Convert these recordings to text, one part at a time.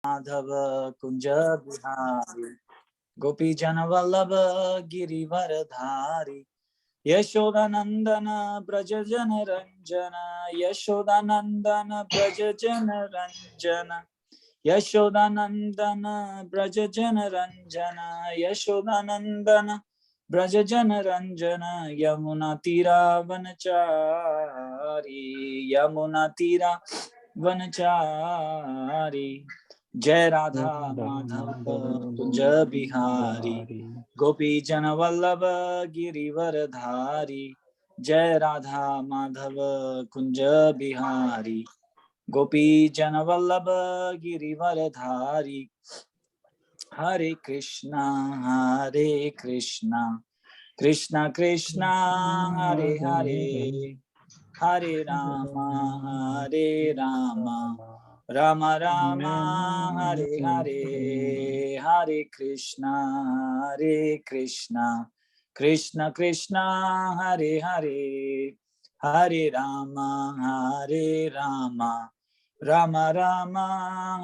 माधव कुंज बिहारी गोपी जन वल्लभ गिरिवरधारी यशोदानंदन ब्रज जन रंजन यशोदानंदन ब्रज जन रंजन यशोदानंदन ब्रज जन रंजन यशोदानंदन ब्रज जन रंजन यमुना तीरा वनचारी यमुना तीरा वनचारी जय राधा माधव कुंज बिहारी गोपी जन वल्लभ गिरिवरधारी जय राधा माधव कुंज बिहारी गोपी जन वल्लभ गिरिवरधारी हरे कृष्णा कृष्णा कृष्णा हरे हरे हरे राम राम राम हरे हरे हरे कृष्णा कृष्ण कृष्ण हरे हरे हरे राम राम राम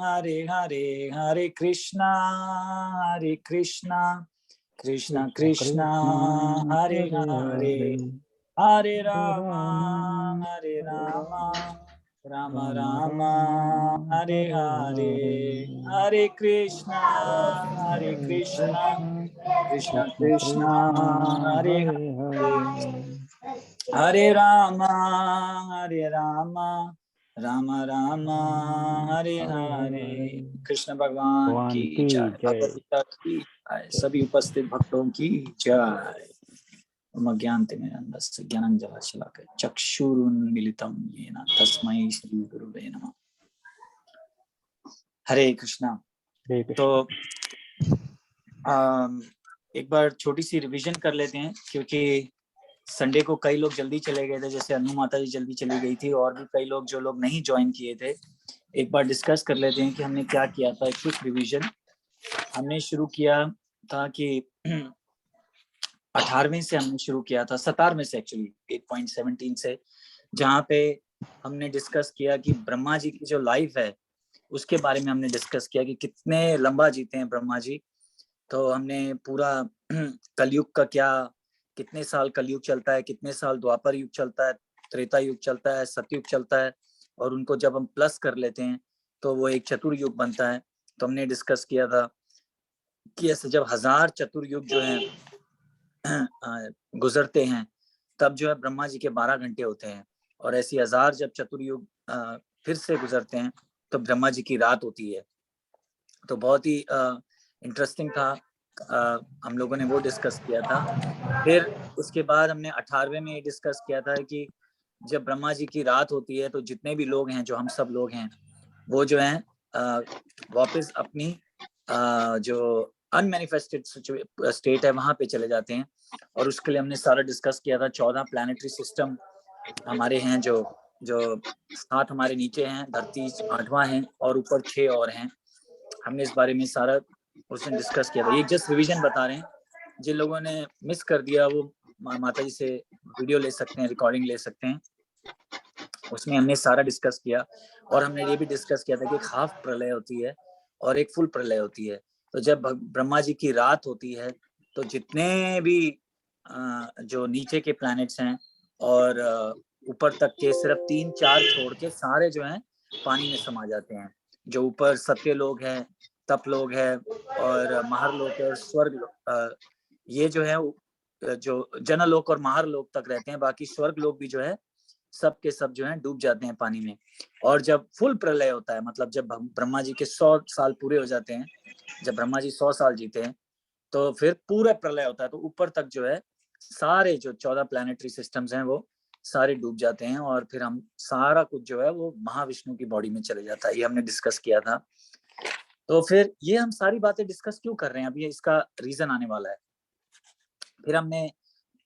हरे हरे हरे कृष्णा कृष्ण कृष्ण हरे हरे हरे राम राम राम हरे हरे हरे कृष्णा कृष्ण कृष्ण हरे हरे हरे राम राम राम हरे हरे। कृष्ण भगवान की जय, भगवत गीता की जय, सभी उपस्थित भक्तों की जय। ज्ञानतिमिरन्धस्य ज्ञानञ्जनशलाकया चक्षुरुन्मीलितं येन तस्मै श्री गुरुवे नमः। हरे कृष्णा। तो एक बार छोटी सी रिवीजन कर लेते हैं, क्योंकि संडे को कई लोग जल्दी चले गए थे, जैसे अनु माता जी जल्दी चली गई थी, और भी कई लोग जो लोग नहीं ज्वाइन किए थे। एक बार डिस्कस कर लेते हैं कि हमने क्या किया था। एक क्विक रिवीजन। हमने शुरू किया था कि 18वें से हमने शुरू किया था, 17वें से एक्चुअली 8.17 से, जहाँ पे हमने डिस्कस किया कि ब्रह्मा जी की जो लाइफ है उसके बारे में हमने डिस्कस किया कि कितने लंबा जीते हैं ब्रह्मा जी। तो हमने पूरा कलयुग का क्या, कितने साल कलयुग चलता है, कितने साल द्वापर युग चलता है, त्रेता युग चलता है, सतयुग चलता है, और उनको जब हम प्लस कर लेते हैं तो वो एक चतुर्युग बनता है। तो हमने डिस्कस किया था कि ऐसे जब 1000 चतुर्युग जो है गुजरते हैं, तब जो है ब्रह्मा जी के 12 घंटे होते हैं, और ऐसी 1000 जब चतुर्युग फिर से गुजरते हैं तो ब्रह्मा जी की रात होती है। तो बहुत ही इंटरेस्टिंग था। हम लोगों ने वो डिस्कस किया था। फिर उसके बाद हमने 18वें में ये डिस्कस किया था कि जब ब्रह्मा जी की रात होती है तो जितने भी लोग हैं, जो हम सब लोग हैं, वो जो है वापस अपनी जो अनमैनिफेस्टेड स्टेट है वहां पे चले जाते हैं। और उसके लिए हमने सारा डिस्कस किया था। 14 प्लैनेटरी सिस्टम हमारे हैं, जो 7 हमारे नीचे हैं, धरती 8वां है, और ऊपर 6 और हैं। हमने इस बारे में सारा उस दिन डिस्कस किया था। ये जस्ट रिवीजन बता रहे हैं। जिन लोगों ने मिस कर दिया वो माता जी से वीडियो ले सकते हैं, रिकॉर्डिंग ले सकते हैं। उसमें हमने सारा डिस्कस किया, और हमने ये भी डिस्कस किया था कि एक हाफ प्रलय होती है और एक फुल प्रलय होती है। तो जब ब्रह्मा जी की रात होती है तो जितने भी जो नीचे के प्लैनेट्स हैं और ऊपर तक के सिर्फ 3-4 छोड़ के सारे जो हैं पानी में समा जाते हैं। जो ऊपर सत्य लोग हैं, तप लोग हैं, और महारलोक और स्वर्ग, ये जो है जो जनलोक और महारलोक तक रहते हैं। बाकी स्वर्ग लोग भी जो है सब के सब जो है डूब जाते हैं पानी में। और जब फुल प्रलय होता है, मतलब जब ब्रह्मा जी के 100 साल पूरे हो जाते हैं, जब ब्रह्मा जी 100 साल जीते हैं, तो फिर पूरा प्रलय होता है। तो ऊपर तक जो है सारे जो 14 प्लैनेटरी सिस्टम्स हैं वो सारे डूब जाते हैं, और फिर हम सारा कुछ जो है वो महाविष्णु की बॉडी में चले जाता है। ये हमने डिस्कस किया था। तो फिर ये हम सारी बातें डिस्कस क्यों कर रहे हैं, अभी इसका रीजन आने वाला है। फिर हमने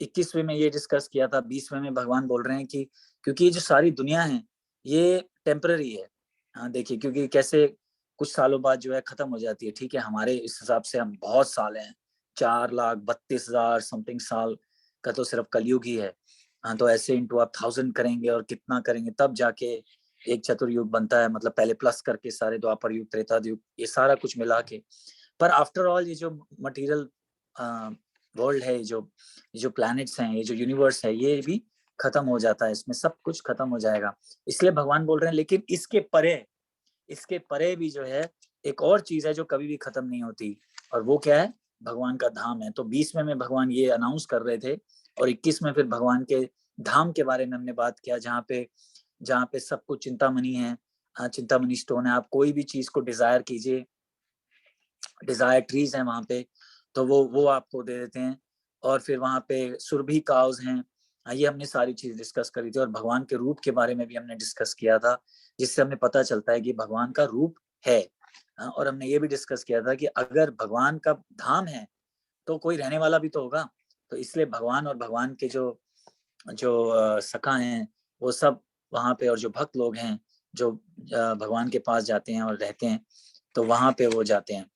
21वें में ये डिस्कस किया था। 20वें में भगवान बोल रहे हैं कि क्योंकि ये जो सारी दुनिया है ये टेम्पररी है। हाँ देखिए, क्योंकि कैसे कुछ सालों बाद जो है खत्म हो जाती है। ठीक है, हमारे इस हिसाब से हम बहुत साल हैं, 4,32,000 समथिंग साल का तो सिर्फ कलयुग ही है। हाँ, तो ऐसे इंटू आप 1000 करेंगे और कितना करेंगे तब जाके एक चतुर्युग बनता है, मतलब पहले प्लस करके सारे द्वापर युग, त्रेता युग, ये सारा कुछ मिला के। पर आफ्टर ऑल ये जो मटेरियल वर्ल्ड है, जो प्लैनेट्स हैं, ये जो यूनिवर्स है, ये भी खत्म हो जाता है, इसमें सब कुछ खत्म हो जाएगा। इसलिए भगवान बोल रहे हैं, लेकिन इसके परे भी जो है एक और चीज है जो कभी भी खत्म नहीं होती, और वो क्या है? भगवान का धाम है। तो 20वें में भगवान ये अनाउंस कर रहे थे, और 21 में फिर भगवान के धाम के बारे में हमने बात किया, जहाँ पे सब कुछ चिंतामणि है, चिंतामणि स्टोन है। आप कोई भी चीज को डिजायर कीजिए, डिजायर ट्रीज है वहां पे, तो वो आपको दे देते हैं। और फिर वहां पे सुरभि काउज हैं। ये हमने सारी चीज डिस्कस करी थी, और भगवान के रूप के बारे में भी हमने डिस्कस किया था, जिससे हमें पता चलता है कि भगवान का रूप है। और हमने ये भी डिस्कस किया था कि अगर भगवान का धाम है तो कोई रहने वाला भी तो होगा। तो इसलिए भगवान और भगवान के जो जो सखा हैं, वो सब वहां पे, और जो भक्त लोग हैं जो भगवान के पास जाते हैं और रहते हैं, तो वहां पे वो जाते हैं।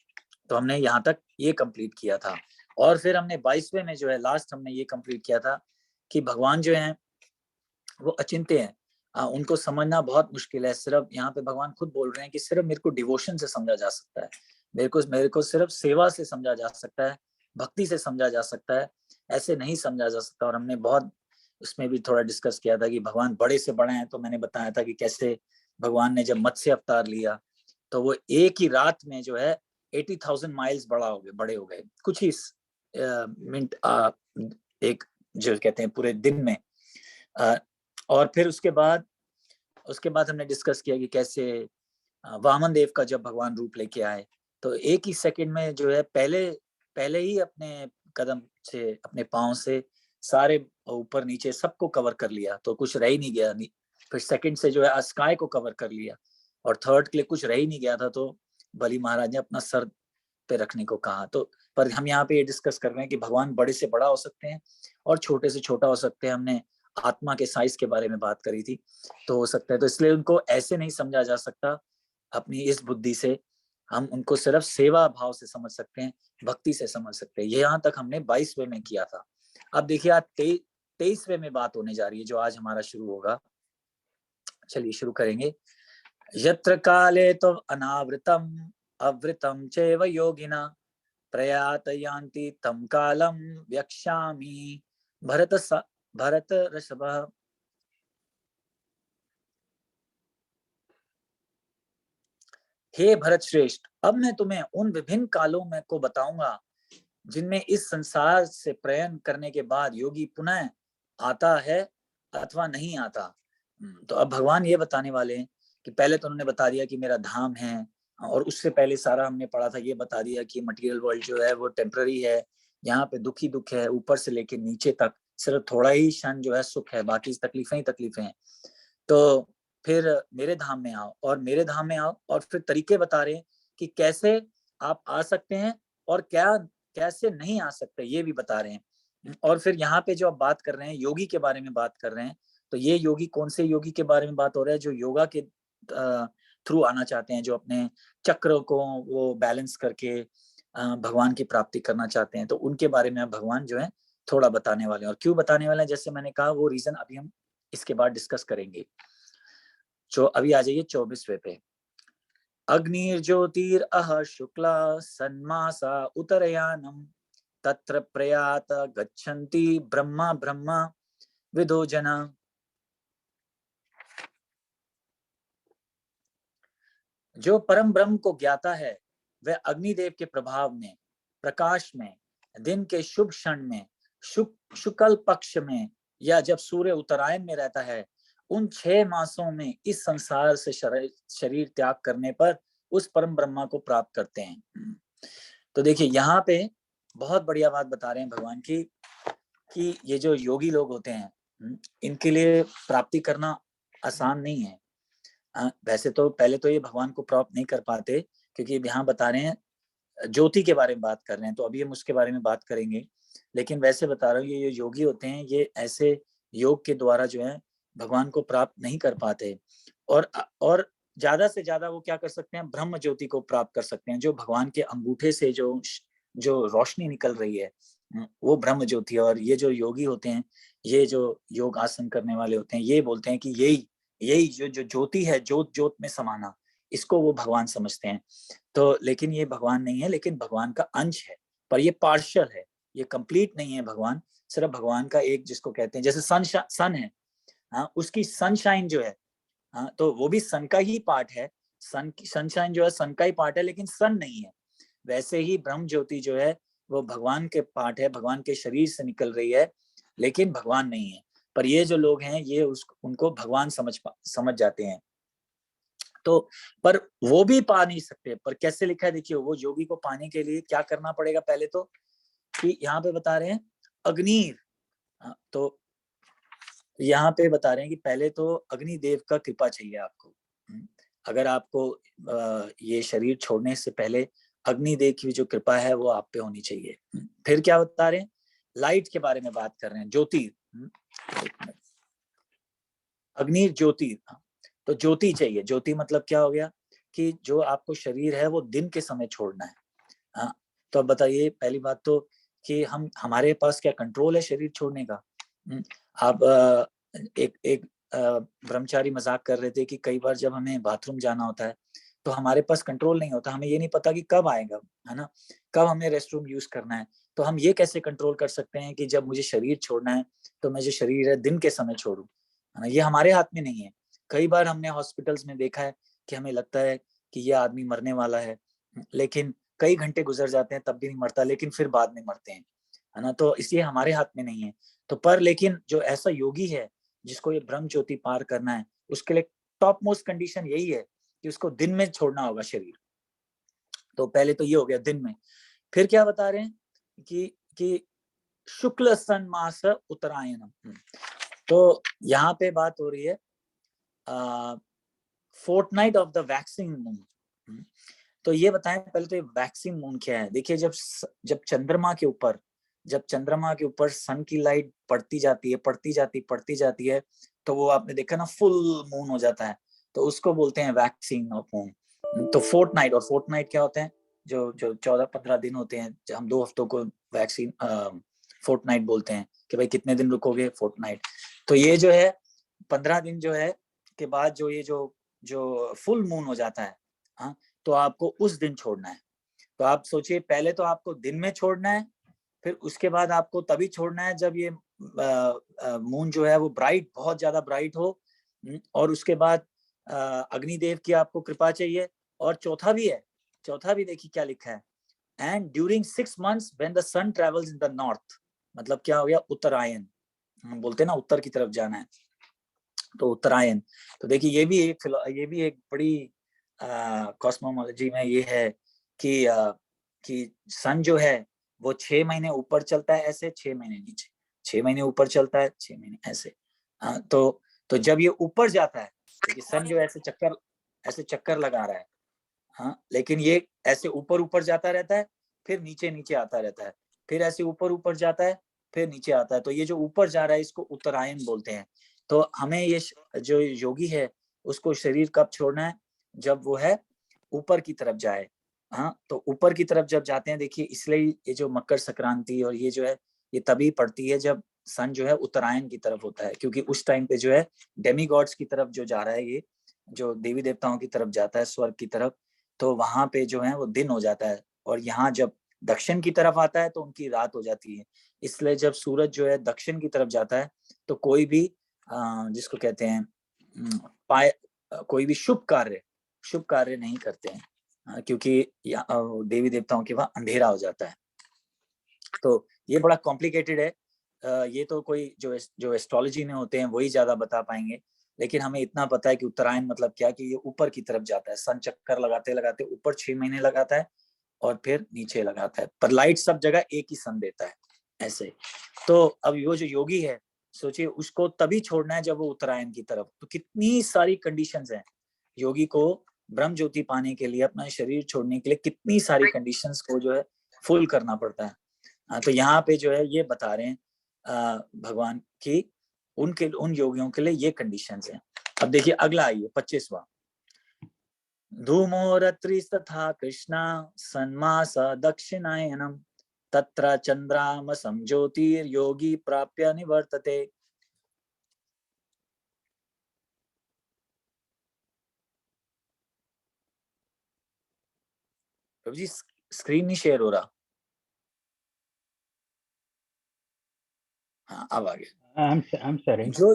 तो हमने यहाँ तक ये कंप्लीट किया था। और फिर हमने 22वें में जो है लास्ट हमने ये कंप्लीट किया था कि भगवान जो है वो अचिंत्य हैं। उनको समझना बहुत मुश्किल है। सिर्फ यहाँ पे भगवान खुद बोल रहे हैं कि सिर्फ मेरे को डिवोशन से समझा जा सकता है, मेरे को सिर्फ सेवा से समझा जा सकता है, भक्ति से समझा जा सकता है, ऐसे नहीं समझा जा सकता। और हमने बहुत उसमें भी थोड़ा डिस्कस किया था कि भगवान बड़े से बड़े हैं। तो मैंने बताया था कि कैसे भगवान ने जब मत्स्य अवतार लिया, तो वो एक ही रात में जो है 80,000 माइल्स बड़े हो गए, कुछ ही मिनट, एक जो कहते हैं पूरे दिन में। और फिर उसके बाद हमने डिस्कस किया कि कैसे वामन देव का जब भगवान रूप लेके आए, तो एक ही सेकंड में जो है पहले ही अपने कदम से, अपने पांव से सारे ऊपर नीचे सबको कवर कर लिया, तो कुछ रह ही नहीं गया। फिर सेकंड से जो है स्काई को कवर कर लिया, और थर्ड के लिए कुछ रह ही नहीं गया था, तो बलि महाराज ने अपना सर पे रखने को कहा। तो पर हम यहाँ पे ये डिस्कस कर रहे हैं कि भगवान बड़े से बड़ा हो सकते हैं और छोटे से छोटा हो सकते हैं। हमने आत्मा के साइज के बारे में बात करी थी, तो हो सकता है। तो इसलिए उनको ऐसे नहीं समझा जा सकता अपनी इस बुद्धि से। हम उनको सिर्फ सेवा भाव से समझ सकते हैं, भक्ति से समझ सकते हैं। ये यहाँ तक हमने 22वें में किया था। अब देखिए आज 23वें में बात होने जा रही है, जो आज हमारा शुरू होगा। चलिए शुरू करेंगे। यत्र काले तो अनावृतम अवृतम चैव योगिना प्रयातयान्ति तम कालम व्यक्ष्यामि भरत ऋषभ। हे भरत श्रेष्ठ, अब मैं तुम्हें उन विभिन्न कालों में को बताऊंगा जिनमें इस संसार से प्रयाण करने के बाद योगी पुनः आता है अथवा नहीं आता। तो अब भगवान ये बताने वाले हैं कि पहले तो उन्होंने बता दिया कि मेरा धाम है, और उससे पहले सारा हमने पढ़ा था, ये बता दिया कि मटेरियल वर्ल्ड जो है वो टेम्पररी है, यहाँ पे दुख ही दुख है, ऊपर से लेके नीचे तक सिर्फ थोड़ा ही क्षण जो है सुख है, बाकी तकलीफें ही तकलीफें हैं। तो फिर मेरे धाम में आओ, और मेरे धाम में आओ, और फिर तरीके बता रहे हैं कि कैसे आप आ सकते हैं और क्या कैसे नहीं आ सकते, ये भी बता रहे हैं। और फिर यहाँ पे जो आप बात कर रहे हैं योगी के बारे में बात कर रहे हैं, तो ये योगी कौन से योगी के बारे में बात हो रहा है? जो योगा के थ्रू आना चाहते हैं, जो अपने चक्र को वो बैलेंस करके भगवान की प्राप्ति करना चाहते हैं, तो उनके बारे में भगवान जो है थोड़ा बताने वाले हैं। और क्यों बताने वाले हैं, जैसे मैंने कहा, वो रीजन अभी हम इसके बाद डिस्कस करेंगे। जो अभी आ जाइए 24वें पे। अग्निर्ज्योतिरअह शुक्ला सन्मासा उत्तरयानम तत्र प्रयात गच्छन्ति ब्रह्मा ब्रह्मा विदो जना। जो परम ब्रह्म को ज्ञाता है वह अग्निदेव के प्रभाव में, प्रकाश में, दिन के शुभ क्षण में, शुक्ल पक्ष में, या जब सूर्य उत्तरायण में रहता है, उन 6 मासों में इस संसार से शरीर त्याग करने पर उस परम ब्रह्मा को प्राप्त करते हैं। तो देखिए यहाँ पे बहुत बढ़िया बात बता रहे हैं भगवान की, कि ये जो योगी लोग होते हैं, इनके लिए प्राप्ति करना आसान नहीं है। वैसे तो पहले तो ये भगवान को प्राप्त नहीं कर पाते, क्योंकि यहाँ बता रहे हैं ज्योति के बारे में बात कर रहे हैं, तो अभी हम उसके बारे में बात करेंगे। लेकिन वैसे बता रहा हूँ, ये योगी होते हैं, ये ऐसे योग के द्वारा जो है भगवान को प्राप्त नहीं कर पाते। और ज्यादा से ज्यादा वो क्या कर सकते हैं? ब्रह्म ज्योति को प्राप्त कर सकते हैं, जो भगवान के अंगूठे से जो रोशनी निकल रही है, वो ब्रह्म ज्योति। और ये जो योगी होते हैं, ये जो योग आसन करने वाले होते हैं, ये बोलते हैं कि यही यही जो ज्योति है, ज्योत ज्योत में समाना, इसको वो भगवान समझते हैं। तो लेकिन ये भगवान नहीं है, लेकिन भगवान का अंश है, पर ये पार्शियल है, ये कंप्लीट नहीं है भगवान। सिर्फ भगवान का एक, जिसको कहते हैं जैसे सन है, हाँ, उसकी सनशाइन जो है, हाँ, तो वो भी सन का ही पार्ट है। सन की सनशाइन जो है सन का ही पार्ट है, लेकिन सन नहीं है। वैसे ही ब्रह्म ज्योति जो है वो भगवान के पार्ट है, भगवान के शरीर से निकल रही है, लेकिन भगवान नहीं है। पर ये जो लोग हैं ये उनको भगवान समझ जाते हैं। तो पर वो भी पा नहीं सकते। पर कैसे लिखा है देखिए, वो योगी को पाने के लिए क्या करना पड़ेगा पहले तो, कि यहाँ पे बता रहे हैं अग्निर। तो यहाँ पे बता रहे हैं कि पहले तो अग्निदेव का कृपा चाहिए आपको। अगर आपको ये शरीर छोड़ने से पहले अग्निदेव की जो कृपा है वो आप पे होनी चाहिए। फिर क्या बता रहे हैं, लाइट के बारे में बात कर रहे हैं, ज्योति। अग्नि ज्योति, तो ज्योति चाहिए। ज्योति मतलब क्या हो गया कि जो आपको शरीर है वो दिन के समय छोड़ना है। हाँ, तो अब बताइए पहली बात तो कि हमारे पास क्या कंट्रोल है शरीर छोड़ने का। आप एक एक ब्रह्मचारी मजाक कर रहे थे कि कई बार जब हमें बाथरूम जाना होता है तो हमारे पास कंट्रोल नहीं होता, हमें ये नहीं पता कि कब आएगा, है ना, कब हमें रेस्ट रूम यूज करना है। तो हम ये कैसे कंट्रोल कर सकते हैं कि जब मुझे शरीर छोड़ना है तो मैं जो शरीर है दिन के समय छोड़ू, है ना, ये हमारे हाथ में नहीं है। कई बार हमने हॉस्पिटल्स में देखा है कि हमें लगता है कि ये आदमी मरने वाला है, लेकिन कई घंटे गुजर जाते हैं तब भी नहीं मरता, लेकिन फिर बाद में मरते हैं, है ना। तो इसलिए हमारे हाथ में नहीं है। तो पर लेकिन जो ऐसा योगी है जिसको ये ब्रह्म ज्योति पार करना है, उसके लिए टॉप मोस्ट कंडीशन यही है कि उसको दिन में छोड़ना होगा शरीर। तो पहले तो ये हो गया दिन में। फिर क्या बता रहे हैं कि शुक्ल सन मास उत्तरायणम। तो यहाँ पे बात हो रही है fortnight of the waxing moon. तो ये बताएं पहले तो ये वैक्सिंग मून क्या है। देखिए जब चंद्रमा के ऊपर सन की लाइट पड़ती जाती है, तो वो आपने देखा ना फुल मून हो जाता है, तो उसको बोलते हैं वैक्सिंग ऑफ मून। तो फोर्टनाइट, और फोर्टनाइट क्या होते हैं, जो जो 14-15 दिन होते हैं, जब हम 2 हफ्तों को वैक्सीन फोर्टनाइट बोलते हैं कि भाई कितने दिन रुकोगे, फोर्टनाइट। तो ये जो है 15 दिन जो है के बाद जो ये जो जो फुल मून हो जाता है, हाँ, तो आपको उस दिन छोड़ना है। तो आप सोचिए पहले तो आपको दिन में छोड़ना है, फिर उसके बाद आपको तभी छोड़ना है जब ये मून जो है वो बहुत ज्यादा ब्राइट हो, और उसके बाद अग्निदेव की आपको कृपा चाहिए। और चौथा भी देखिए क्या लिखा है, and during 6 months when the sun travels in the north. मतलब क्या हो गया, उत्तरायण, हम बोलते हैं ना उत्तर की तरफ जाना है, तो उत्तरायण। तो देखिए ये भी एक बड़ी कॉस्मोलॉजी में ये है कि सन जो है वो 6 महीने ऊपर चलता है ऐसे, 6 महीने नीचे, 6 महीने ऊपर चलता है, 6 महीने ऐसे। तो जब ये ऊपर जाता है, देखिए सन जो ऐसे चक्कर लगा रहा है, हाँ, लेकिन ये ऐसे ऊपर ऊपर जाता रहता है, फिर नीचे नीचे आता रहता है, फिर ऐसे ऊपर ऊपर जाता है, फिर नीचे आता है। तो ये जो ऊपर जा रहा है इसको उत्तरायण बोलते हैं। तो हमें ये जो योगी है उसको शरीर कब छोड़ना है, जब वो है ऊपर की तरफ जाए। हाँ, तो ऊपर की तरफ जब जाते हैं, देखिए इसलिए ये जो मकर संक्रांति और ये जो है ये तभी पड़ती है जब सन जो है उत्तरायण की तरफ होता है, क्योंकि उस टाइम पे जो है डेमी गॉड्स की तरफ जो जा रहा है, ये जो देवी देवताओं की तरफ जाता है, स्वर्ग की तरफ, तो वहां पे जो है वो दिन हो जाता है। और यहाँ जब दक्षिण की तरफ आता है तो उनकी रात हो जाती है। इसलिए जब सूरज जो है दक्षिण की तरफ जाता है तो कोई भी जिसको कहते हैं पाए कोई भी शुभ कार्य नहीं करते हैं, क्योंकि देवी देवताओं के वहां अंधेरा हो जाता है। तो ये बड़ा कॉम्प्लिकेटेड है। ये तो कोई जो एस्ट्रोलॉजी में होते हैं वही ज्यादा बता पाएंगे, लेकिन हमें इतना पता है कि उत्तरायण मतलब क्या, कि ये ऊपर की तरफ जाता है, सन चक्कर लगाते लगाते ऊपर 6 महीने लगाता है और फिर नीचे लगाता है, पर लाइट सब जगह एक ही सन देता है ऐसे। तो अब वो जो योगी है, सोचिए उसको तभी छोड़ना है जब वो उत्तरायण की तरफ। तो कितनी सारी कंडीशंस हैं योगी को ब्रह्म ज्योति पाने के लिए, अपना शरीर छोड़ने के लिए कितनी सारी कंडीशंस को जो है फुल करना पड़ता है। तो यहाँ पे जो है ये बता रहे हैं भगवान की उन योगियों के लिए ये कंडीशंस हैं। अब देखिए अगला आइए 25वां, धूमो रत्रिस्तथा कृष्णा सन्मास दक्षिणायनम तत्र चंद्रामसं ज्योतिर्योगी प्राप्य निवर्तते। प्रभु जी स्क्रीन नहीं शेयर हो रहा। हाँ अब आ गया। I'm sorry. जो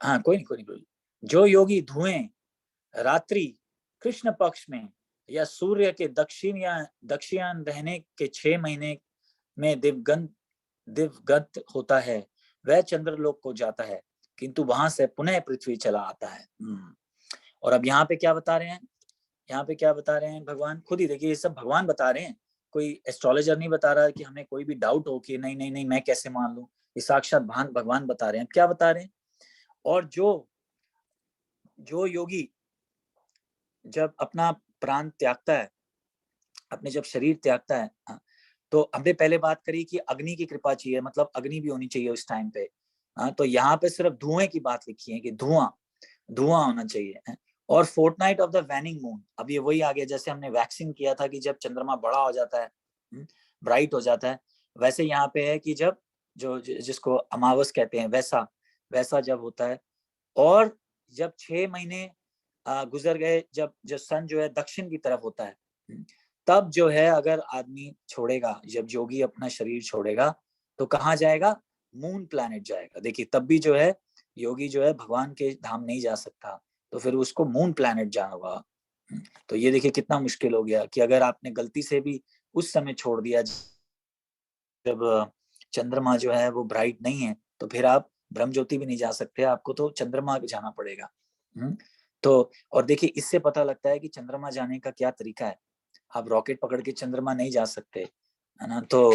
हाँ कोई नहीं प्रभु जी। जो योगी धुएं रात्रि कृष्ण पक्ष में या सूर्य के दक्षिणायन रहने के 6 महीने में दिवगत होता है, वह चंद्रलोक को जाता है, किंतु वहां से पुनः पृथ्वी चला आता है। और अब यहाँ पे क्या बता रहे हैं, यहाँ पे क्या बता रहे हैं भगवान खुद ही देखिए, ये सब भगवान बता रहे हैं, कोई एस्ट्रोलॉजर नहीं बता रहा है कि हमें कोई भी डाउट हो कि नहीं नहीं नहीं मैं कैसे मान लूं, ये साक्षात भगवान बता रहे हैं। क्या बता रहे हैं? और जो योगी जब अपना प्राण त्यागता है, अपने जब शरीर त्यागता है, तो हमने पहले बात करी कि अग्नि की कृपा चाहिए, मतलब अग्नि भी होनी चाहिए उस टाइम पे। तो यहाँ पे सिर्फ धुएं की बात लिखी है कि धुआं होना चाहिए। और fortnight of the waning moon, अब ये वही आ गया जैसे हमने वैक्सिंग किया था कि जब चंद्रमा बड़ा हो जाता है, ब्राइट हो जाता है, वैसे यहाँ पे है कि जब जो जिसको अमावस कहते हैं वैसा वैसा जब होता है। और जब 6 महीने गुजर गए, जब सन जो है दक्षिण की तरफ होता है, तब जो है अगर आदमी छोड़ेगा, जब योगी अपना शरीर छोड़ेगा तो कहाँ जाएगा? मून प्लैनेट जाएगा। देखिए तब भी जो है योगी जो है भगवान के धाम नहीं जा सकता, तो फिर उसको मून प्लैनेट जाना होगा। तो ये देखिए कितना मुश्किल हो गया कि अगर आपने गलती से भी उस समय छोड़ दिया जब चंद्रमा जो है वो ब्राइट नहीं है, तो फिर आप ब्रह्म ज्योति भी नहीं जा सकते, आपको तो चंद्रमा जाना पड़ेगा। तो और देखिए इससे पता लगता है कि चंद्रमा जाने का क्या तरीका है। आप रॉकेट पकड़ के चंद्रमा नहीं जा सकते, है ना। तो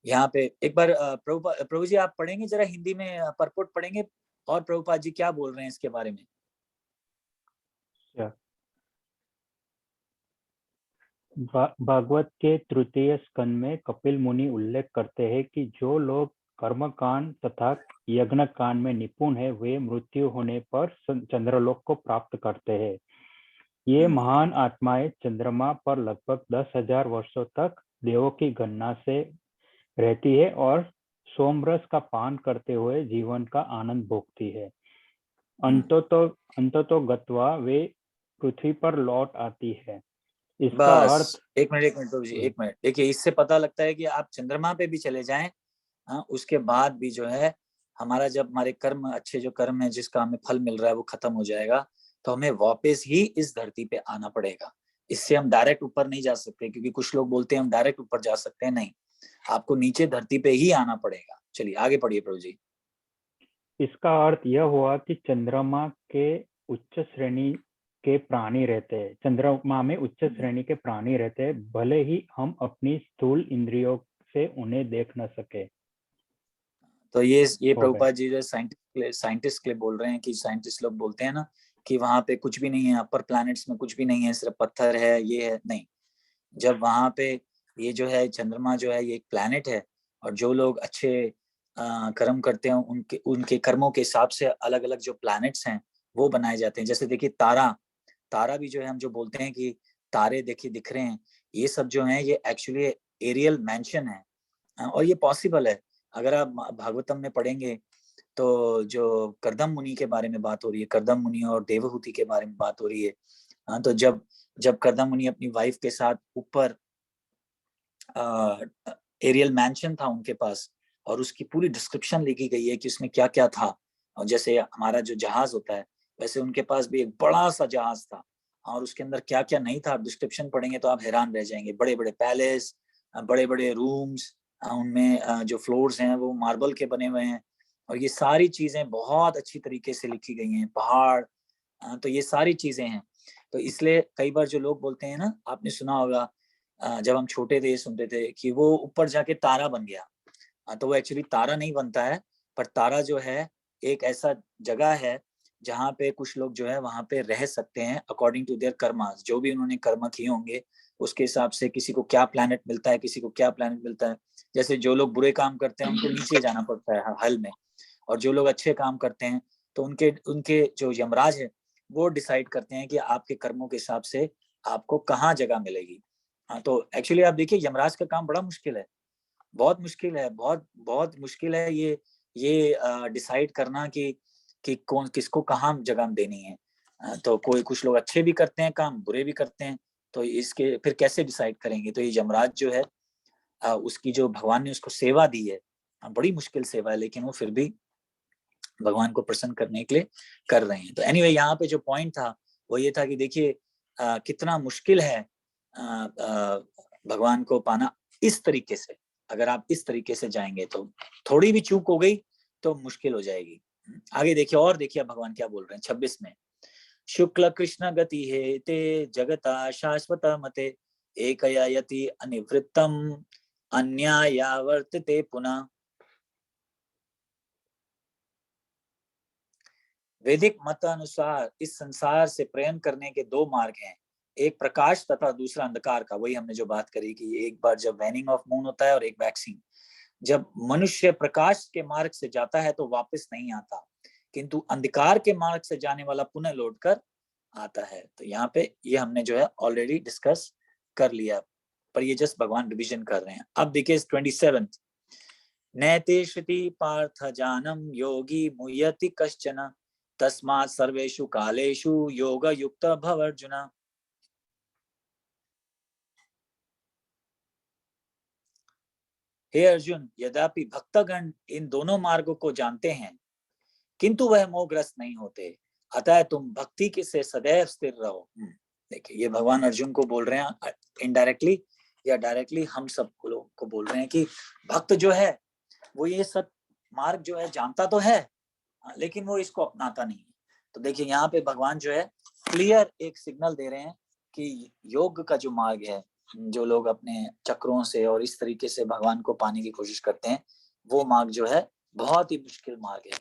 यहाँ पे एक बार प्रभु जी आप पढ़ेंगे जरा हिंदी में परपोट पढ़ेंगे, और प्रभुपाद जी क्या बोल रहे हैं इसके बारे में। भागवत के तृतीय स्कंद में कपिल मुनि उल्लेख करते हैं कि जो लोग कर्मकांड तथा यज्ञ कांड में निपुण है, वे मृत्यु होने पर चंद्रलोक को प्राप्त करते हैं। ये महान आत्माएं चंद्रमा पर लगभग 10,000 वर्षों तक देवों की गणना से रहती है और सोमरस का पान करते हुए जीवन का आनंद भोगती है। अंततो गत्वा वे पृथ्वी पर लौट आती है। इसका अर्थ बस एक मिनट प्रभु जी, एक मिनट। देखिए इससे पता लगता है कि आप चंद्रमा पे भी चले जाएं, उसके बाद भी जो है हमारा जब हमारे कर्म अच्छे जो कर्म है जिसका हमें फल मिल रहा है वो खत्म हो जाएगा, तो हमें वापस ही इस धरती पे आना पड़ेगा। इससे हम डायरेक्ट ऊपर नहीं जा सकते, क्योंकि कुछ लोग बोलते हैं हम डायरेक्ट ऊपर जा सकते हैं, नहीं, आपको नीचे धरती पे ही आना पड़ेगा। चलिए आगे पढ़िए प्रभु जी। इसका अर्थ यह हुआ कि चंद्रमा के उच्च श्रेणी के प्राणी रहते हैं, चंद्रमा में उच्च श्रेणी के प्राणी रहते हैं, भले ही हम अपनी स्थूल इंद्रियों से उन्हें देख न सके। तो ये प्रभुपाद जी जो साइंटिस्ट के लिए बोल रहे हैं कि साइंटिस्ट लोग बोलते हैं ना कि वहां पे कुछ भी नहीं है, अपर प्लैनेट्स में कुछ भी नहीं है, सिर्फ पत्थर है, ये है, नहीं। जब वहां पे ये जो है चंद्रमा जो है ये एक प्लैनेट है, और जो लोग अच्छे कर्म करते हैं उनके उनके कर्मों के हिसाब से अलग अलग जो प्लैनेट्स हैं वो बनाए जाते हैं। जैसे देखिए तारा तारा भी जो है, हम जो बोलते हैं कि तारे देखिए दिख रहे हैं, ये सब जो है ये एक्चुअली एरियल मेंशन है। और ये पॉसिबल है, अगर आप भागवतम में पढ़ेंगे तो जो करदम मुनि के बारे में बात हो रही है, करदम मुनि और देवहूति के बारे में बात हो रही है। तो जब जब करदम मुनि अपनी वाइफ के साथ ऊपर एरियल मैंशन था उनके पास, और उसकी पूरी डिस्क्रिप्शन लिखी गई है कि उसमें क्या क्या था। और जैसे हमारा जो जहाज होता है, वैसे उनके पास भी एक बड़ा सा जहाज था, और उसके अंदर क्या क्या नहीं था, आप डिस्क्रिप्शन पढ़ेंगे तो आप हैरान रह जाएंगे। बड़े बड़े पैलेस, बड़े बड़े रूम्स, उनमें जो फ्लोर्स हैं वो मार्बल के बने हुए हैं, और ये सारी चीजें बहुत अच्छी तरीके से लिखी गई हैं। पहाड़, तो ये सारी चीजें हैं। तो इसलिए कई बार जो लोग बोलते हैं ना, आपने सुना होगा जब हम छोटे थे सुनते थे कि वो ऊपर जाके तारा बन गया। तो वो एक्चुअली तारा नहीं बनता है, पर तारा जो है एक ऐसा जगह है जहाँ पे कुछ लोग जो है वहां पे रह सकते हैं अकॉर्डिंग टू देयर कर्मास, जो भी उन्होंने कर्म किए होंगे उसके हिसाब से किसी को क्या प्लैनेट मिलता है, किसी को क्या प्लैनेट मिलता है। जैसे जो लोग बुरे काम करते हैं उनको नीचे जाना पड़ता है हल में, और जो लोग अच्छे काम करते हैं तो उनके उनके जो यमराज है वो डिसाइड करते हैं कि आपके कर्मों के हिसाब से आपको कहाँ जगह मिलेगी। तो एक्चुअली आप देखिए यमराज का काम बड़ा मुश्किल है, बहुत मुश्किल है, बहुत बहुत मुश्किल है ये डिसाइड करना कि कौन किसको कहाँ जगह देनी है। तो कोई कुछ लोग अच्छे भी करते हैं काम, बुरे भी करते हैं, तो इसके फिर कैसे डिसाइड करेंगे? तो ये यमराज जो है उसकी जो भगवान ने उसको सेवा दी है, बड़ी मुश्किल सेवा है, लेकिन वो फिर भी भगवान को प्रसन्न करने के लिए कर रहे हैं। तो एनीवे यहाँ पे जो पॉइंट था वो ये था कि देखिए कितना मुश्किल है भगवान को पाना इस तरीके से। अगर आप इस तरीके से जाएंगे तो थोड़ी भी चूक हो गई तो मुश्किल हो जाएगी। आगे देखिए, और देखिए भगवान क्या बोल रहे हैं 26 में। शुक्ल कृष्ण गति है ते जगता शाश्वत मते एकया यति अनिवृत्तम अन्यायावर्तते पुनः। वैदिक मत अनुसार इस संसार से प्रेम करने के दो मार्ग हैं, एक प्रकाश तथा दूसरा अंधकार का। वही हमने जो बात करी कि एक बार जब वैनिंग ऑफ मून होता है और एक वैक्सिंग। जब मनुष्य प्रकाश के मार्ग से जाता है तो वापस नहीं आता, किंतु अंधकार के मार्ग से जाने वाला पुनः लौट कर आता है। तो यहाँ पे ये हमने जो है ऑलरेडी डिस्कस कर लिया, पर ये जस्ट भगवान रिविजन कर रहे हैं। अब देखिए 27, नैते श्रुति पार्थ जानम योगी मुह्यति कश्चन तस्मात् सर्वेषु कालेषु योग युक्त भव अर्जुन। हे अर्जुन, यद्यपि भक्तगण इन दोनों मार्गों को जानते हैं किंतु वह मोहग्रस्त नहीं होते, अतः तुम भक्ति के से सदैव स्थिर रहो। देखिए ये भगवान अर्जुन को बोल रहे हैं, इनडायरेक्टली या डायरेक्टली हम सब लोग को बोल रहे हैं कि भक्त जो है वो ये सब मार्ग जो है जानता तो है, लेकिन वो इसको अपनाता नहीं है। तो देखिए यहाँ पे भगवान जो है क्लियर एक सिग्नल दे रहे हैं कि योग का जो मार्ग है, जो लोग अपने चक्रों से और इस तरीके से भगवान को पाने की कोशिश करते हैं, वो मार्ग जो है बहुत ही मुश्किल मार्ग है।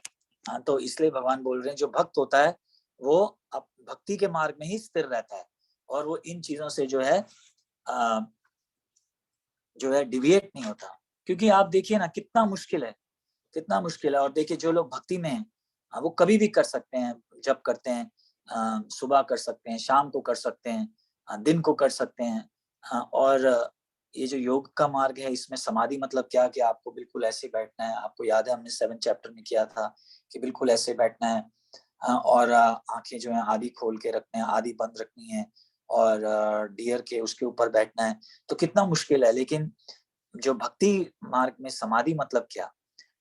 तो इसलिए भगवान बोल रहे हैं जो भक्त होता है वो अब भक्ति के मार्ग में ही स्थिर रहता है और वो इन चीजों से जो है डिविएट नहीं होता। क्योंकि आप देखिए ना कितना मुश्किल है, कितना मुश्किल है। और देखिए जो लोग भक्ति में हैं वो कभी भी कर सकते हैं, जब करते हैं सुबह कर सकते हैं, शाम को कर सकते हैं, दिन को कर सकते हैं। और ये जो योग का मार्ग है इसमें समाधि मतलब क्या कि आपको बिल्कुल ऐसे बैठना है। आपको याद है हमने 7 चैप्टर में किया था कि बिल्कुल ऐसे बैठना है और आंखें जो है आधी खोल के रखने हैं, आधी बंद रखनी है और डियर के उसके ऊपर बैठना है। तो कितना मुश्किल है, लेकिन जो भक्ति मार्ग में समाधि मतलब क्या?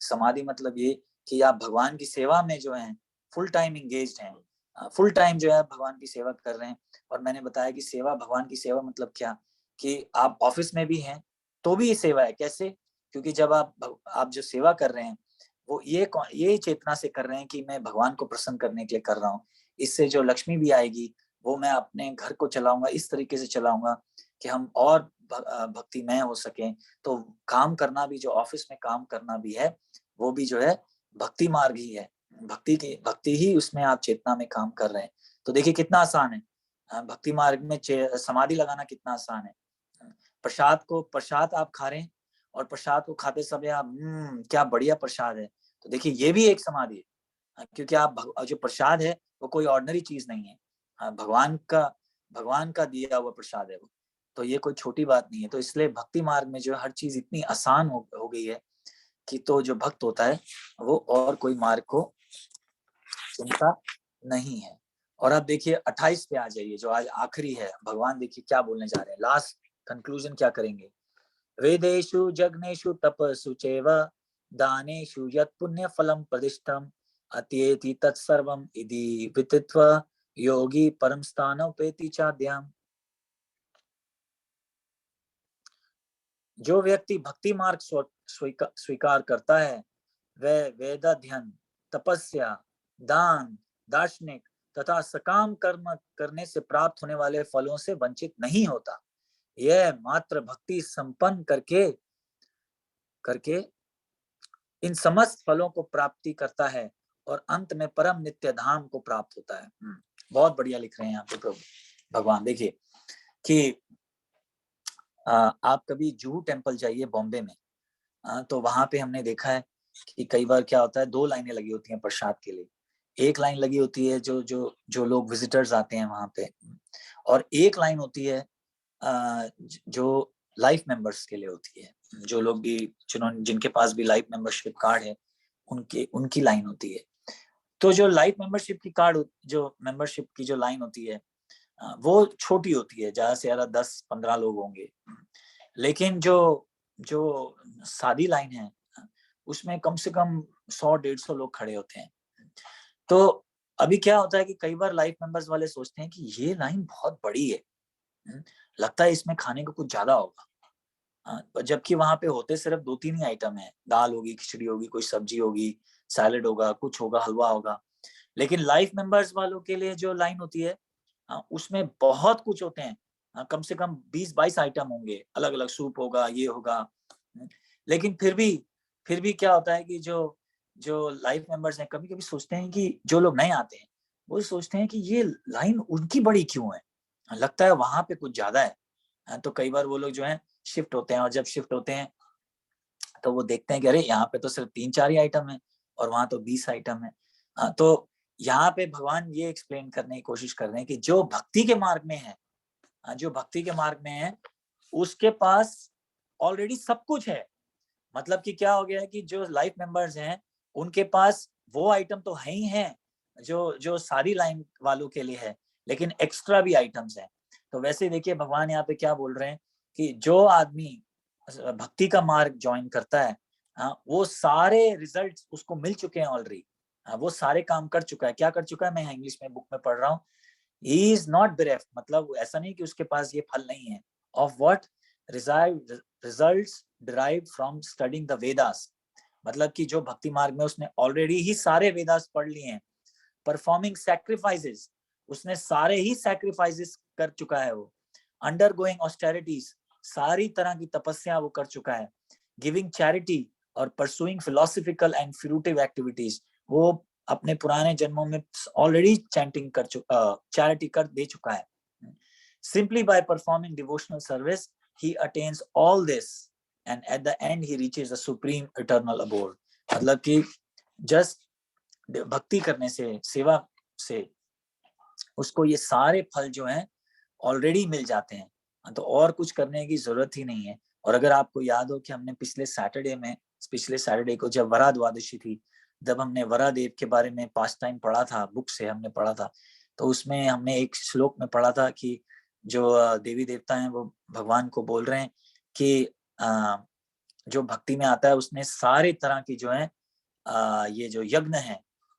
समाधि मतलब ये कि आप भगवान की सेवा में जो है फुल टाइम इंगेज्ड हैं, फुल टाइम जो है भगवान की सेवा कर रहे हैं। और मैंने बताया कि सेवा, भगवान की सेवा मतलब क्या कि आप ऑफिस में भी हैं तो भी ये सेवा है। कैसे? क्योंकि जब आप जो सेवा कर रहे हैं वो ये चेतना से कर रहे हैं कि मैं भगवान को प्रसन्न करने के लिए कर रहा हूँ। इससे जो लक्ष्मी भी आएगी वो मैं अपने घर को चलाऊंगा, इस तरीके से चलाऊंगा कि हम और भक्तिमय हो सकें। तो काम करना भी, जो ऑफिस में काम करना भी है वो भी जो है भक्ति मार्ग ही है। भक्ति ही उसमें आप चेतना में काम कर रहे हैं। तो देखिए कितना आसान है भक्ति मार्ग में समाधि लगाना, कितना आसान है। प्रसाद आप खा रहे हैं और प्रसाद को खाते समय आप क्या बढ़िया प्रसाद है, तो देखिए ये भी एक समाधि है। क्योंकि आप जो प्रसाद है वो कोई ऑर्डिनरी चीज नहीं है, भगवान का दिया हुआ प्रसाद है वो। तो ये कोई छोटी बात नहीं है। तो इसलिए भक्ति मार्ग में जो हर चीज इतनी आसान हो गई है कि तो जो भक्त होता है वो और कोई मार्ग को चुनता नहीं है। और अब देखिए 28 पे आ जाइए, जो आज आखिरी है। भगवान देखिए क्या बोलने जा रहे हैं, लास्ट कंक्लूजन क्या करेंगे। वेदेषु जग्नेषु तपस्सु चैव दानेषु यत् पुण्य फलम प्रतिष्ठम अत्येति तत्सर्वम इति विदित्वा योगी परम स्थानोपेति चाद्याम। जो व्यक्ति भक्ति मार्ग स्वीकार करता है वह वेदाध्ययन, तपस्या, दान, दार्शनिक तथा सकाम कर्म करने से प्राप्त होने वाले फलों से वंचित नहीं होता। यह मात्र भक्ति संपन्न करके करके इन समस्त फलों को प्राप्ति करता है और अंत में परम नित्य धाम को प्राप्त होता है। बहुत बढ़िया लिख रहे हैं यहाँ पे प्रभु भगवान। देखिए कि आप कभी जुहू टेम्पल जाइए बॉम्बे में, तो वहां पे हमने देखा है कि कई बार क्या होता है, 2 लाइनें लगी होती हैं प्रसाद के लिए। एक लाइन लगी होती है जो लोग विजिटर्स आते हैं वहां पे, और एक लाइन होती है जो लाइफ मेंबर्स के लिए होती है। जो लोग भी जिनके पास भी लाइफ मेंबरशिप कार्ड है उनकी लाइन होती है। तो जो लाइफ मेंबरशिप की कार्ड, जो मेंबरशिप की जो लाइन होती है वो छोटी होती है, ज्यादा से ज्यादा 10-15 लोग होंगे। लेकिन जो जो सादी लाइन है उसमें कम से कम 100-150 लोग खड़े होते हैं। तो अभी क्या होता है कि कई बार लाइफ मेंबर्स वाले सोचते हैं कि ये लाइन बहुत बड़ी है, लगता है इसमें खाने को कुछ ज्यादा होगा, जबकि वहां पे होते सिर्फ 2-3 ही आइटम है, दाल होगी, खिचड़ी होगी, कोई सब्जी होगी, सैलेड होगा, कुछ होगा, हलवा होगा। लेकिन लाइफ मेंबर्स वालों के लिए जो लाइन होती है उसमें बहुत कुछ होते हैं, कम से कम 20-22 आइटम होंगे, अलग अलग सूप होगा, ये होगा। लेकिन फिर भी क्या होता है कि जो जो लाइफ मेंबर्स हैं कभी कभी सोचते हैं कि जो लोग नए आते हैं वो सोचते हैं कि ये लाइन उनकी बड़ी क्यों है, लगता है वहां पे कुछ ज्यादा है। तो कई बार वो लोग जो है शिफ्ट होते हैं, और जब शिफ्ट होते हैं तो वो देखते हैं कि अरे यहाँ पे तो सिर्फ 3-4 ही आइटम है और वहां तो 20 आइटम है। तो यहाँ पे भगवान ये एक्सप्लेन करने की कोशिश कर रहे हैं कि जो भक्ति के मार्ग में है, जो भक्ति के मार्ग में है उसके पास ऑलरेडी सब कुछ है। मतलब कि क्या हो गया है कि जो लाइफ मेंबर्स हैं उनके पास वो आइटम तो है ही है जो जो सारी लाइन वालों के लिए है, लेकिन एक्स्ट्रा भी आइटम्स हैं। तो वैसे देखिए भगवान यहाँ पे क्या बोल रहे हैं कि जो आदमी भक्ति का मार्ग ज्वाइन करता है, वो सारे रिजल्ट्स उसको मिल चुके हैं ऑलरेडी, वो सारे काम कर चुका है। क्या कर चुका है, मैं इंग्लिश में बुक में पढ़ रहा हूँ, he is not bereft, मतलब ऐसा नहीं कि उसके पास ये फल नहीं है। of what results derived from studying the Vedas, मतलब कि जो भक्ति मार्ग में उसने ऑलरेडी ही सारे वेदास पढ़ लिए हैं। परफॉर्मिंग सैक्रिफाइसेस, उसने सारे ही सैक्रिफाइसेस कर चुका है वो। अंडरगोइंग ऑस्टेरिटीज, सारी तरह की तपस्या वो कर चुका है। गिविंग चैरिटी और pursuing philosophical and fruitive activities, वो अपने पुराने जन्मों में ऑलरेडी चैंटिंग कर चैरिटी कर दे चुका है। Simply by performing devotional service he attains all this and at the end he reaches the supreme eternal abode, मतलब कि जस्ट भक्ति करने से, सेवा से उसको ये सारे फल जो हैं ऑलरेडी मिल जाते हैं, तो और कुछ करने की जरूरत ही नहीं है। और अगर आपको याद हो कि हमने पिछले सैटरडे को जब वरा द्वादशी थी, जब हमने वरा देव के बारे में पास्ट टाइम पढ़ा था, बुक से हमने पढ़ा था, तो उसमें हमने एक श्लोक में पढ़ा था कि जो देवी देवता हैं वो भगवान को बोल रहे हैं कि जो भक्ति में आता है उसने सारे तरह की जो है ये जो यज्ञ है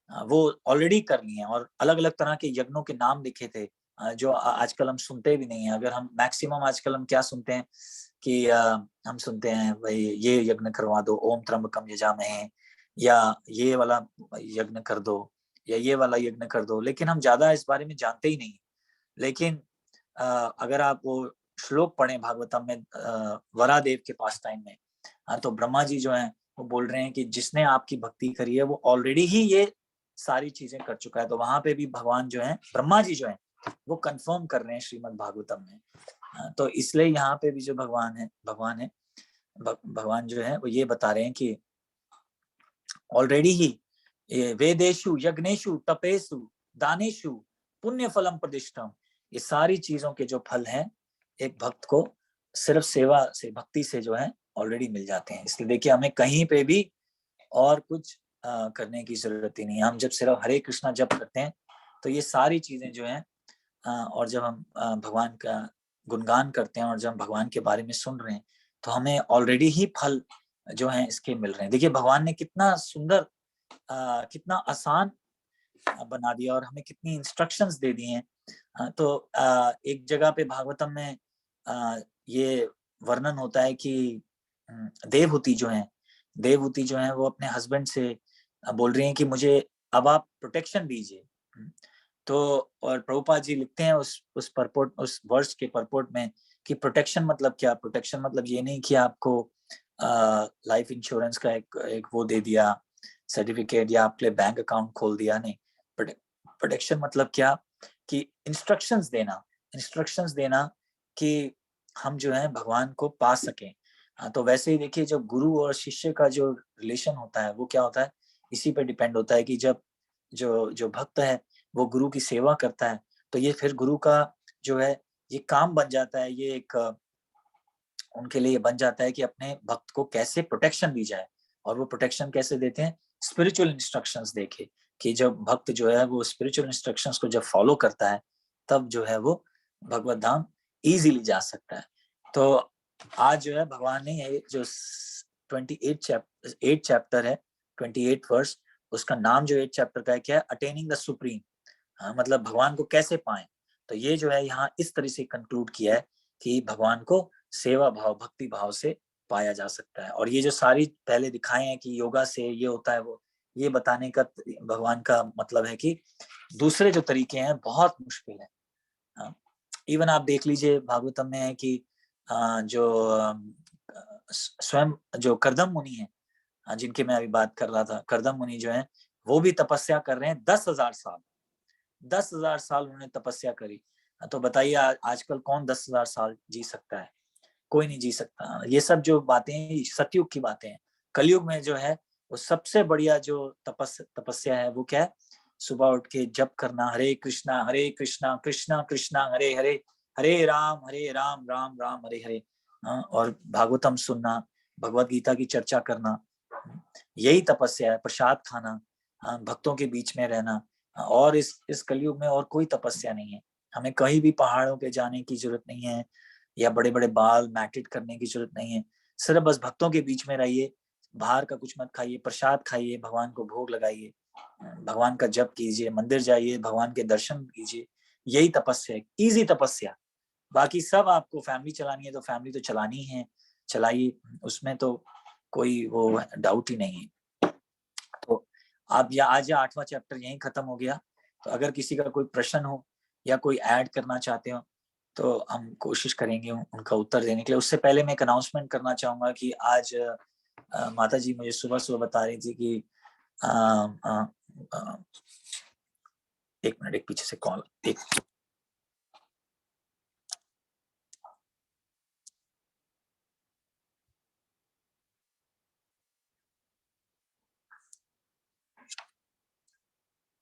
वो ऑलरेडी कर लिए हैं, और अलग अलग तरह के यज्ञों के नाम लिखे थे जो आजकल हम सुनते भी नहीं है। अगर हम मैक्सिमम आजकल हम क्या सुनते हैं कि हम सुनते हैं भाई ये यज्ञ करवा दो, ओम त्र्यंबकम यजामहे, या ये वाला यज्ञ कर दो, या ये वाला यज्ञ कर दो, लेकिन हम ज्यादा इस बारे में जानते ही नहीं। लेकिन अगर आप वो श्लोक पढ़ें भागवतम में वरादेव के पास टाइम में, तो ब्रह्मा जी जो है वो बोल रहे हैं कि जिसने आपकी भक्ति करी है वो ऑलरेडी ही ये सारी चीजें कर चुका है। तो वहां पे भी भगवान जो है, ब्रह्मा जी जो है वो कंफर्म कर रहे हैं श्रीमद् भागवतम में। तो इसलिए यहाँ पे भी जो भगवान जो है वो ये बता रहे हैं कि ऑलरेडी ही वेदेशु यज्ञेशु तपेशु दानेशु पुण्य फलम प्रतिष्ठम, ये सारी चीजों के जो फल हैं एक भक्त को सिर्फ सेवा से, भक्ति से जो है ऑलरेडी मिल जाते हैं। इसलिए देखिए हमें कहीं पे भी और कुछ करने की जरूरत ही नहीं है। हम जब सिर्फ हरे कृष्णा जप करते हैं तो ये सारी चीजें जो है, और जब हम भगवान का गुणगान करते हैं और जब हम भगवान के बारे में सुन रहे हैं तो हमें ऑलरेडी ही फल जो है इसके मिल रहे हैं। देखिए भगवान ने कितना सुंदर, कितना आसान बना दिया और हमें कितनी इंस्ट्रक्शंस दे दी हैं। तो एक जगह पे भागवतम में ये वर्णन होता है कि देवहूति जो है वो अपने हस्बैंड से बोल रही हैं कि मुझे अब आप प्रोटेक्शन दीजिए। तो और प्रभुपाद जी लिखते हैं उस वर्ष के परपोर्ट में कि प्रोटेक्शन मतलब क्या, प्रोटेक्शन मतलब ये नहीं कि आपको लाइफ इंश्योरेंस का एक वो दे दिया सर्टिफिकेट, या आपके लिए बैंक अकाउंट खोल दिया, नहीं। प्रोटेक्शन मतलब क्या कि इंस्ट्रक्शंस देना कि हम जो है भगवान को पा सकें। तो वैसे ही देखिए जब गुरु और शिष्य का जो रिलेशन होता है वो क्या होता है, इसी पे डिपेंड होता है कि जब जो भक्त है वो गुरु की सेवा करता है तो ये फिर गुरु का जो है ये काम बन जाता है, ये एक उनके लिए बन जाता है कि अपने भक्त को कैसे प्रोटेक्शन दी जाए। और वो प्रोटेक्शन कैसे देते हैं, स्पिरिचुअल इंस्ट्रक्शंस देके कि जब भक्त जो है वो स्पिरिचुअल इंस्ट्रक्शंस को जब फॉलो करता है तब जो है वो भगवत धाम इजीली जा सकता है। तो आज जो है भगवान ने ये जो 8 चैप्टर है, 28 वर्स, उसका नाम जो 8 चैप्टर का है क्या है, अटेनिंग द सुप्रीम। मतलब भगवान को कैसे पाएं। तो ये जो है यहाँ इस तरह से कंक्लूड किया है कि भगवान को सेवा भाव, भक्ति भाव से पाया जा सकता है। और ये जो सारी पहले दिखाए हैं कि योगा से ये होता है, वो ये बताने का भगवान का मतलब है कि दूसरे जो तरीके हैं बहुत मुश्किल है। इवन आप देख लीजिए भागवतम में है कि जो स्वयं जो कर्दम मुनि है, जिनके मैं अभी बात कर रहा था, कर्दम मुनि जो है वो भी तपस्या कर रहे हैं 10,000 साल। 10,000 साल उन्होंने तपस्या करी। तो बताइए आजकल कौन 10,000 साल जी सकता है? कोई नहीं जी सकता। ये सब जो बातें सतयुग की बातें हैं। कलयुग में जो है वो सबसे बढ़िया जो तपस्या है वो क्या है, सुबह उठ के जप करना, हरे कृष्णा कृष्णा कृष्णा हरे हरे, हरे राम राम राम हरे हरे। और भागवतम सुनना, भगवत गीता की चर्चा करना, यही तपस्या है। प्रसाद खाना, भक्तों के बीच में रहना। और इस कलयुग में और कोई तपस्या नहीं है। हमें कहीं भी पहाड़ों पे जाने की जरूरत नहीं है, या बड़े बड़े बाल मैटिड करने की जरूरत नहीं है। सिर्फ बस भक्तों के बीच में रहिए, बाहर का कुछ मत खाइए, प्रसाद खाइए, भगवान को भोग लगाइए, भगवान का जप कीजिए, मंदिर जाइए, भगवान के दर्शन कीजिए। यही तपस्या है, इजी तपस्या। बाकी सब आपको फैमिली चलानी है तो फैमिली तो चलानी है, चलाइए, उसमें तो कोई वो डाउट ही नहीं है। तो आप आज 8वां चैप्टर यहीं खत्म हो गया। तो अगर किसी का कोई प्रश्न हो या कोई ऐड करना चाहते हो तो हम कोशिश करेंगे उनका उत्तर देने के लिए। उससे पहले मैं एक अनाउंसमेंट करना चाहूंगा कि आज माता जी मुझे सुबह सुबह बता रही थी कि एक मिनट, एक पीछे से कॉल, एक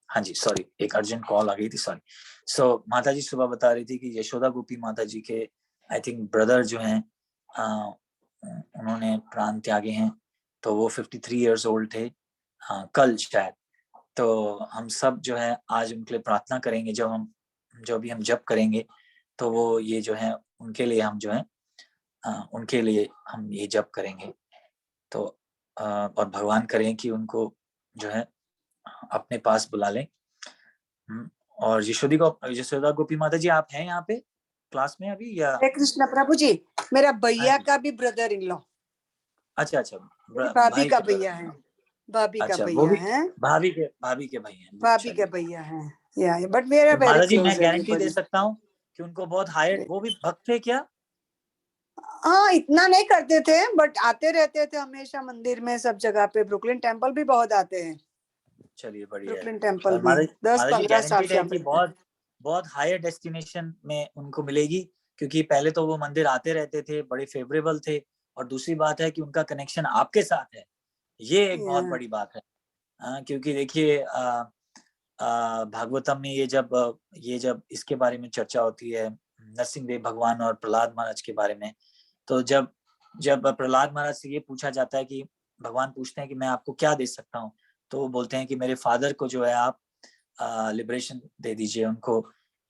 हाँ जी, सॉरी, एक अर्जेंट कॉल आ गई थी, सॉरी। सो माता जी सुबह बता रही थी कि यशोदा गोपी माता जी के आई थिंक ब्रदर जो हैं उन्होंने प्राण त्यागे हैं। तो वो 53 इयर्स ओल्ड थे कल शायद। तो हम सब जो है आज उनके लिए प्रार्थना करेंगे। जो भी हम जप करेंगे तो वो ये जो है उनके लिए हम जो है उनके लिए हम ये जप करेंगे। तो और भगवान करें कि उनको जो है अपने पास बुला लें। और यशोदा गोपी माता जी, आप हैं यहाँ पे क्लास में अभी या? हरे कृष्ण प्रभु जी, मेरा हाँ भैया जी। का भी ब्रदर इन लॉ, अच्छा अच्छा, भाभी भाई का के भैया है, भाभी का अच्छा, वो भैया भी है, भाभी के भाई हैं। भाभी के चलिए, भैया है। या बट मेरा तो वेरी माता जी मैं क्लोज गारंटी दे एवरीबॉडी। सकता हूँ कि उनको बहुत हायर, वो भी भक्त थे क्या? हाँ, इतना नहीं करते थे बट आते रहते थे हमेशा मंदिर में, सब जगह पे। ब्रुकलिन टेम्पल भी बहुत आते हैं। चलिए बढ़िया है। ब्रुकलिन टेम्पल और भी माता जी 10-15 साल गारंटीड से है हम कि रहते हैं। बहुत बहुत हायर डेस्टिनेशन में उनको मिलेगी, क्योंकि पहले तो वो मंदिर आते रहते थे, बड़े फेवरेबल थे। और दूसरी बात है कि उनका कनेक्शन आपके साथ है, ये एक बहुत बड़ी बात है। क्योंकि देखिए भागवतम में ये जब इसके बारे में चर्चा होती है, नरसिंहदेव भगवान और प्रहलाद महाराज के बारे में, तो जब जब प्रहलाद महाराज से ये पूछा जाता है कि भगवान पूछते हैं कि मैं आपको क्या दे सकता हूँ, तो वो बोलते हैं कि मेरे फादर को जो है आप लिबरेशन दे दीजिए उनको,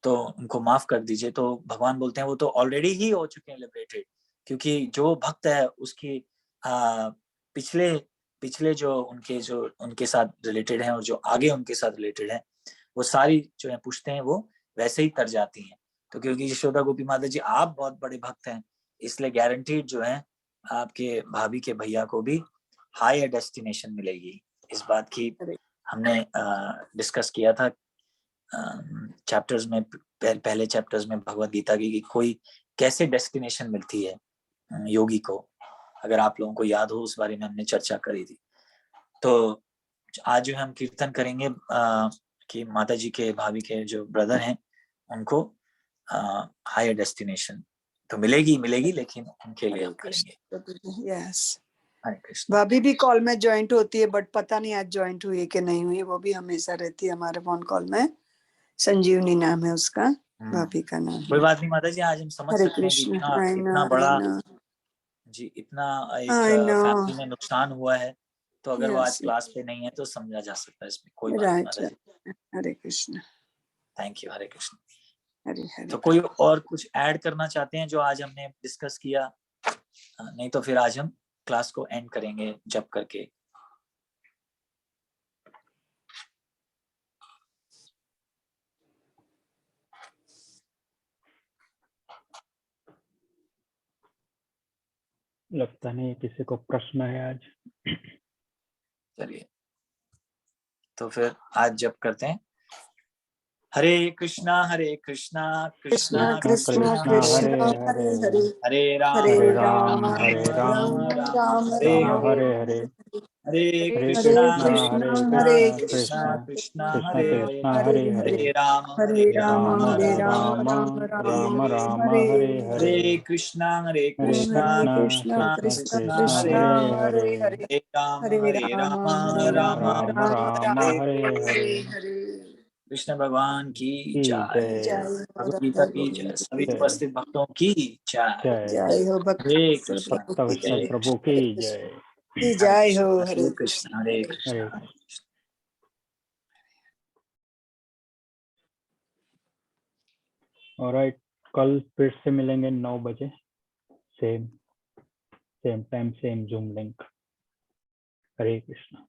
तो उनको माफ कर दीजिए। तो भगवान बोलते हैं वो तो ऑलरेडी ही हो चुके हैं लिबरेटेड, क्योंकि जो भक्त है उसकी पिछले पिछले जो उनके साथ रिलेटेड हैं और जो आगे उनके साथ रिलेटेड है, वो सारी जो है पूछते हैं वो वैसे ही तर जाती हैं। तो क्योंकि यशोदा गोपी माता जी आप बहुत बड़े भक्त हैं, इसलिए गारंटीड जो है आपके भाभी के भैया को भी हायर डेस्टिनेशन मिलेगी। इस बात की हमने डिस्कस किया था चैप्टर्स में, पहले चैप्टर्स में भगवत गीता की, कि कोई कैसे डेस्टिनेशन मिलती है योगी को। अगर आप लोगों को याद हो, उस बारे में हमने चर्चा करी थी। तो आज जो हम कीर्तन करेंगे कि माता जी के भाभी के जो ब्रदर हैं उनको हायर डेस्टिनेशन तो मिलेगी, लेकिन उनके लिए हम करेंगे। यस, हरे कृष्ण। भाभी भी कॉल में ज्वाइंट होती है बट पता नहीं आज ज्वाइंट हुई कि नहीं हुई। वो भी हमेशा रहती है हमारे फोन कॉल में। संजीवनी नाम है उसका, भाभी का नाम कोई है। बात नहीं माता जी, आज हम समझ हरे सकते हैं कि कृष्ण। इतना बड़ा जी, इतना एक फैमिली में नुकसान हुआ है। तो अगर वो आज Yes, क्लास पे नहीं है तो समझा जा सकता है, इसमें कोई बात नहीं right. माता जी। Hare Krishna. Thank you, Hare Krishna. Hare Hare. तो कोई और कुछ ऐड करना चाहते हैं जो आज हमने डिस्कस किया? नहीं तो फिर आज हम क्लास को एंड करेंगे जप करके। लगता नहीं किसी को प्रश्न है आज। चलिए तो फिर आज जप करते हैं। हरे कृष्णा कृष्णा Krishna कृष्णा Krishna हरे Krishna हरे Hare Hare. हरे राम Hare राम Rama हरे राम Rama Rama हरे राम Rama हरे Hare हरे हरे हरे कृष्णा Krishna हरे Hare कृष्णा कृष्णा कृष्णा कृष्ण हरे Krishna Hare Hare Hare Hare Hare Ram Hare Ram Rama Hare Ram Rama Rama Ram Rama Ram Hare Hare Hare Hare Krishna हरे Krishna Hare Krishna Krishna Krishna Krishna Krishna Krishna Krishna हरे Krishna हरे Hare हरे Hare हरे Hare Ram Rama Hare Ram Rama Ram Rama Ram Rama Hare Hare Hare Hare. Krishna भगवान की की जय। जय जय हो भगवद गीता राधा की जय। गोविंद सभी की जय उपस्थित भक्तों की जय। जय जय हो भक्त हरे वत्सल कृष्णा प्रभु की भक्तवत्सल जय प्रभु की जय। की जय हो हरे हरे कृष्णा हरे हरे कृष्णा हरे हरे कृष्णा। ऑलराइट, कल फिर से मिलेंगे 9 बजे, same time, same zoom link. Hare Krishna.